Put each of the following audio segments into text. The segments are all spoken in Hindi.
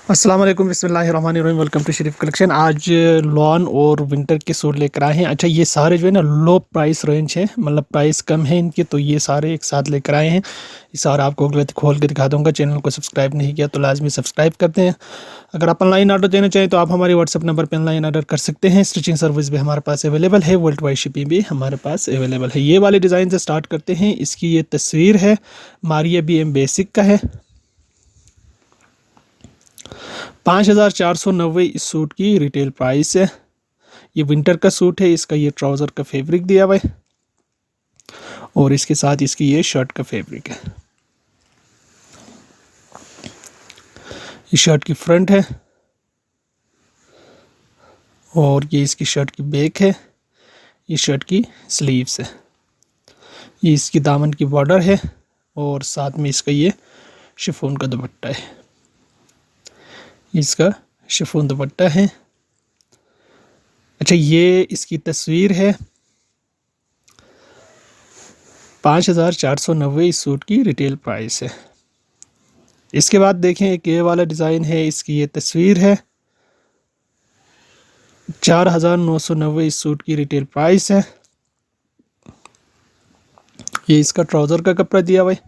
अस्सलाम वालेकुम बिस्मिल्लाहिर्रहमानिर्रहीम। Welcome to Sharif collection. आज लॉन और विंटर के सूट लेकर आए हैं। अच्छा, ये सारे जो है ना लो प्राइस रेंज है, मतलब प्राइस कम है इनकी, तो ये सारे एक साथ लेकर आए हैं। ये सारा आपको खोल के दिखा दूंगा। चैनल को सब्सक्राइब नहीं किया तो लाजमी सब्सक्राइब करते हैं। अगर आप ऑनलाइन ऑर्डर देना चाहें तो आप हमारे व्हाट्सअप नंबर पर ऑनलाइन ऑर्डर कर सकते हैं। स्टिचिंग सर्विस भी हमारे पास अवेलेबल है, वर्ल्ड वाइड शिपिंग भी हमारे पास अवेलेबल है। ये वाले डिज़ाइन से स्टार्ट करते हैं। इसकी ये तस्वीर है, मारिया BM बेसिक का है। 5490 इस सूट की रिटेल प्राइस है। ये विंटर का सूट है। इसका ये ट्राउज़र का फैब्रिक दिया हुआ है और इसके साथ इसकी ये शर्ट का फैब्रिक है। ये शर्ट की फ्रंट है और ये इसकी शर्ट की बैक है। ये शर्ट की स्लीव्स है। ये इसकी दामन की बॉर्डर है और साथ में इसका ये शिफॉन का दुपट्टा है। इसका शिफॉन दुपट्टा है। अच्छा, ये इसकी तस्वीर है। 5490 इस सूट की रिटेल प्राइस है। इसके बाद देखें, एक ये वाला डिज़ाइन है। इसकी ये तस्वीर है। 4990 इस सूट की रिटेल प्राइस है। ये इसका ट्राउज़र का कपड़ा दिया हुआ है,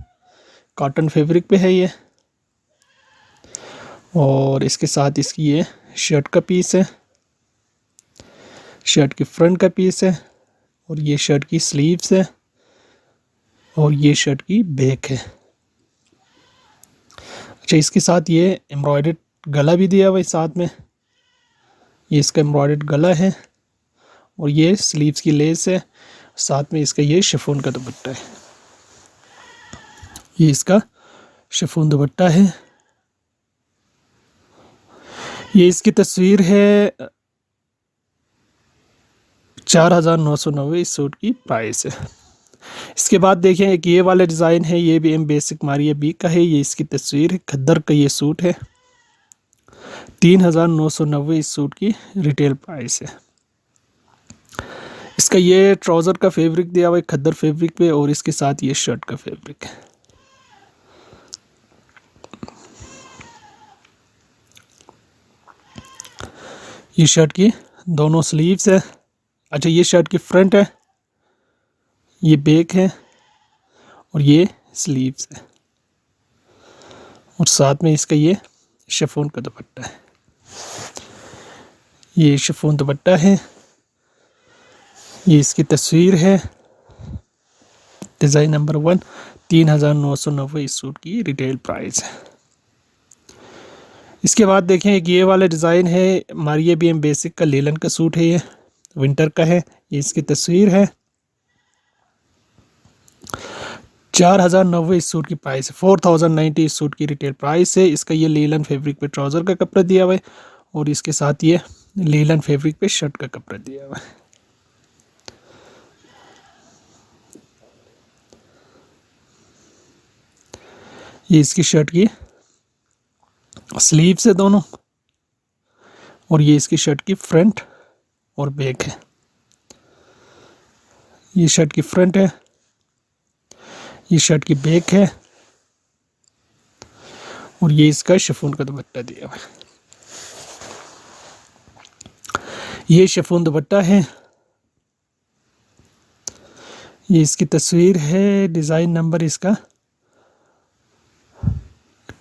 कॉटन फैब्रिक पे है ये। और इसके साथ इसकी ये शर्ट का पीस है, शर्ट की फ्रंट का पीस है और ये शर्ट की स्लीव्स है और ये शर्ट की बैक है। अच्छा, इसके साथ ये एम्ब्रॉयडर्ड गला भी दिया हुआ है साथ में। ये इसका एम्ब्रॉयडर्ड गला है और ये स्लीव्स की लेस है। साथ में इसका ये शिफॉन का दुपट्टा है। ये इसका शिफॉन दुपट्टा है। ये इसकी तस्वीर है। 4990 इस सूट की प्राइस है। इसके बाद देखें, एक ये वाला डिज़ाइन है। ये भी बेसिक मारिया बी का है। ये इसकी तस्वीर है। खद्दर का ये सूट है। 3990 इस सूट की रिटेल प्राइस है। इसका ये ट्राउज़र का फैब्रिक दिया हुआ है खद्दर फैब्रिक पे और इसके साथ ये शर्ट का फैब्रिक है। ये शर्ट की दोनों स्लीव्स है। अच्छा, ये शर्ट की फ्रंट है, ये बैक है और ये स्लीव्स है और साथ में इसका ये शिफॉन का दुपट्टा है। ये शिफॉन दुपट्टा है। ये इसकी तस्वीर है। Design number 1। 3990 इस सूट की रिटेल प्राइस है। इसके बाद देखें, एक ये वाला डिज़ाइन है। मारिया BM बेसिक का लेलन का सूट है। ये विंटर का है। ये इसकी तस्वीर है। 4090 इस सूट की प्राइस है। 4090 इस सूट की रिटेल प्राइस है। इसका ये लेलन फैब्रिक पे ट्राउज़र का कपड़ा दिया हुआ है और इसके साथ ये लेलन फैब्रिक पे शर्ट का कपड़ा दिया हुआ है। ये इसकी शर्ट की स्लीव्स है दोनों और ये इसकी शर्ट की फ्रंट और बैक है। ये शर्ट की फ्रंट है, ये शर्ट की बैक है और ये इसका शिफॉन का दुपट्टा दिया हुआ है। ये शिफॉन दुपट्टा है। ये इसकी तस्वीर है। डिज़ाइन नंबर इसका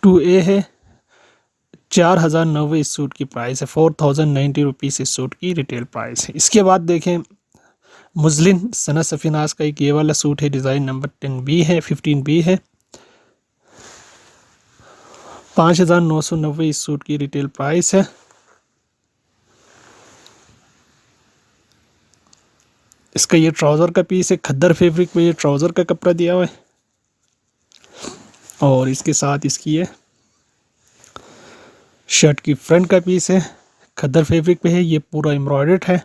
2A है। 4090 इस सूट की प्राइस है। 4090 रुपीज़ इस सूट की रिटेल प्राइस है। इसके बाद देखें, मुजलिन सना सफ़ीनाज का एक ये वाला सूट है। डिज़ाइन नंबर 10B है, 15B है। 5990 इस सूट की रिटेल प्राइस है। इसका ये ट्राउज़र का पीस है। खद्दर फैब्रिक में ये ट्राउज़र का कपड़ा दिया हुआ है और इसके साथ इसकी ये शर्ट की फ्रंट का पीस है। खद्दर फैब्रिक पे है। ये पूरा एम्ब्रॉयडर्ड है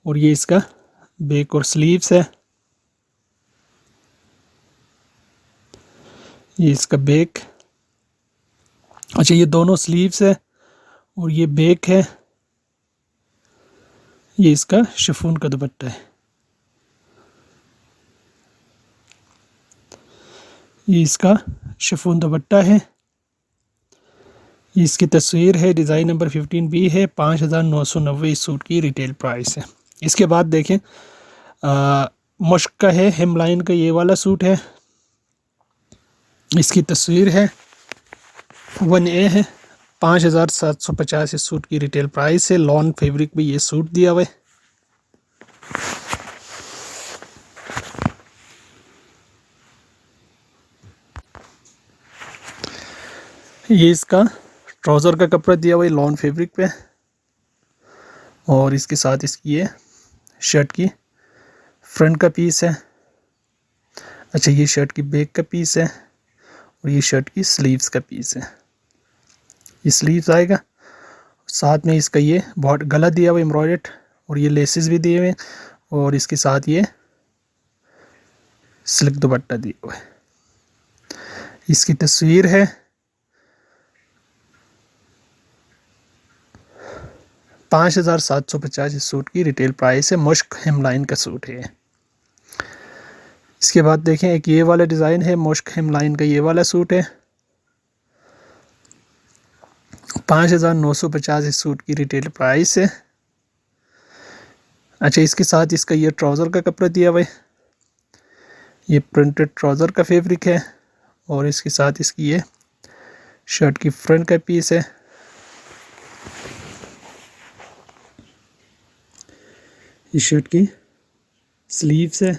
और ये इसका बैक और स्लीव्स है। ये इसका बैक। अच्छा, ये दोनों स्लीव्स है और ये बैक है। ये इसका शिफॉन का दुपट्टा है। ये इसका शिफॉन दुपट्टा है। इसकी तस्वीर है, डिज़ाइन नंबर 15B है, 5,990 इस सूट की रिटेल प्राइस है। इसके बाद देखें मुश्क का है, हेमलाइन का ये वाला सूट है, इसकी तस्वीर है, 1A है, 5,750 इस सूट की रिटेल प्राइस है। लॉन फैब्रिक में ये सूट दिया हुआ है। ये इसका ट्राउज़र का कपड़ा दिया हुआ है लॉन फैब्रिक पे, और इसके साथ इसकी ये शर्ट की फ्रंट का पीस है। अच्छा, ये शर्ट की बैक का पीस है और ये शर्ट की स्लीव्स का पीस है। ये स्लीव्स आएगा, साथ में इसका ये बहुत गला दिया हुआ एम्ब्रॉयडर्ड, और ये लेसेस भी दिए हुए, और इसके साथ ये सिल्क दुपट्टा दिया हुआ है। इसकी तस्वीर है, 5,750 इस सूट की रिटेल प्राइस है। मुश्क हेमलाइन का सूट है। इसके बाद देखें एक ये वाला डिज़ाइन है, मुश्क हेमलाइन का ये वाला सूट है, 5,950 इस सूट की रिटेल प्राइस है। अच्छा, इसके साथ इसका ये ट्राउज़र का कपड़ा दिया हुआ है, ये प्रिंटेड ट्राउज़र का फैब्रिक है, और इसके साथ इसकी ये शर्ट की फ्रंट का पीस है। ये शर्ट की स्लीव्स है,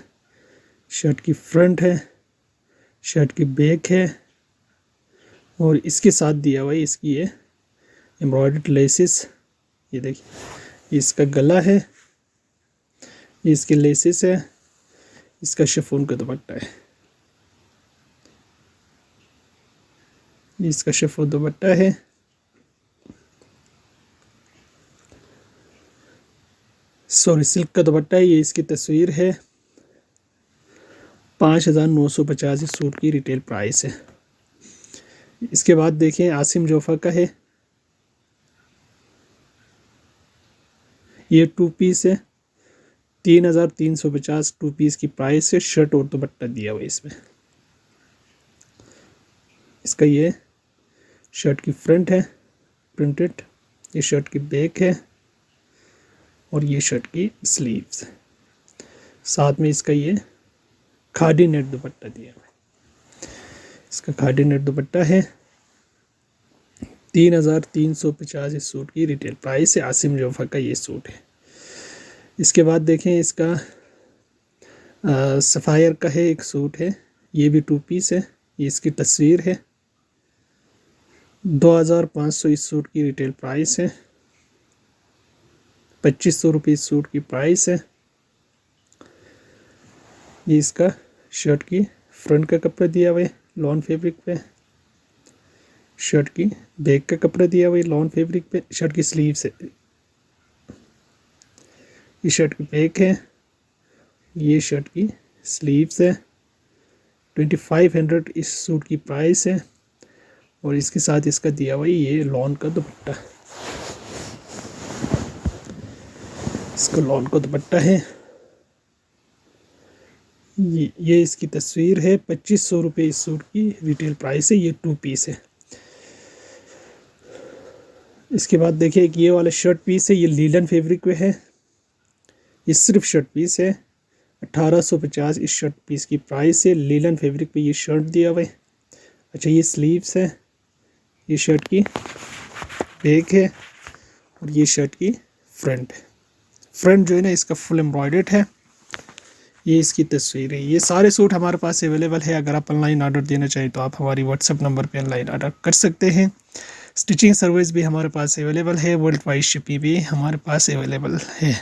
शर्ट की फ्रंट है, शर्ट की बैक है, और इसके साथ दिया हुआ है इसकी ये एम्ब्रॉयडर्ड लेसेस। ये देखिए, इसका गला है, ये इसके लेसेस है, इसका शिफॉन का दुपट्टा है, ये इसका शिफॉन दुपट्टा है। सॉरी, सिल्क का दुपट्टा है। ये इसकी तस्वीर है, 5,950 इस सूट की रिटेल प्राइस है। इसके बाद देखें आसिम जोफा का है, ये 2 पीस है, 3,350 2 पीस की प्राइस है। शर्ट और दुपट्टा दिया हुआ है इसमें। इसका ये शर्ट की फ्रंट है प्रिंटेड, ये शर्ट की बैक है, और ये शर्ट की स्लीव्स। साथ में इसका ये खादी नेट दुपट्टा दिया हुआ है। इसका खादी नेट दुपट्टा है, 3,350 इस सूट की रिटेल प्राइस है। आसिम जोफा का ये सूट है। इसके बाद देखें इसका सफ़ायर का है एक सूट है, ये भी 2 पीस है। ये इसकी तस्वीर है, 2,500 इस सूट की रिटेल प्राइस है। 2,500 रुपये इस सूट की प्राइस है। ये इसका शर्ट की फ्रंट का कपड़ा दिया हुआ है लॉन फैब्रिक पे, शर्ट की बैक का कपड़ा दिया हुआ है लॉन फैब्रिक पे, शर्ट की स्लीव्स है, ये शर्ट की बैक है, ये शर्ट की स्लीव्स है। 2,500 इस सूट की प्राइस है, और इसके साथ इसका दिया हुआ है ये लॉन का दुपट्टा। इसका लॉन का दुपट्टा है, ये इसकी तस्वीर है। 2,500 रुपये इस सूट की रिटेल प्राइस है। ये 2 पीस है। इसके बाद देखिए एक ये वाला शर्ट पीस है, ये लीलन फैब्रिक पे है, ये सिर्फ शर्ट पीस है। 1,850 इस शर्ट पीस की प्राइस है। लीलन फैब्रिक पे ये शर्ट दिया हुआ है। अच्छा, ये स्लीव्स है, ये शर्ट की बैक है, और ये शर्ट की फ्रंट है। फ्रंट जो है ना इसका फुल एम्ब्रॉयडर्ड है। ये इसकी तस्वीर है। ये सारे सूट हमारे पास अवेलेबल है। अगर आप ऑनलाइन ऑर्डर देना चाहें तो आप हमारी व्हाट्सएप नंबर पे ऑनलाइन ऑर्डर कर सकते हैं। स्टिचिंग सर्विस भी हमारे पास अवेलेबल है। वर्ल्ड वाइड शिपिंग भी हमारे पास अवेलेबल है।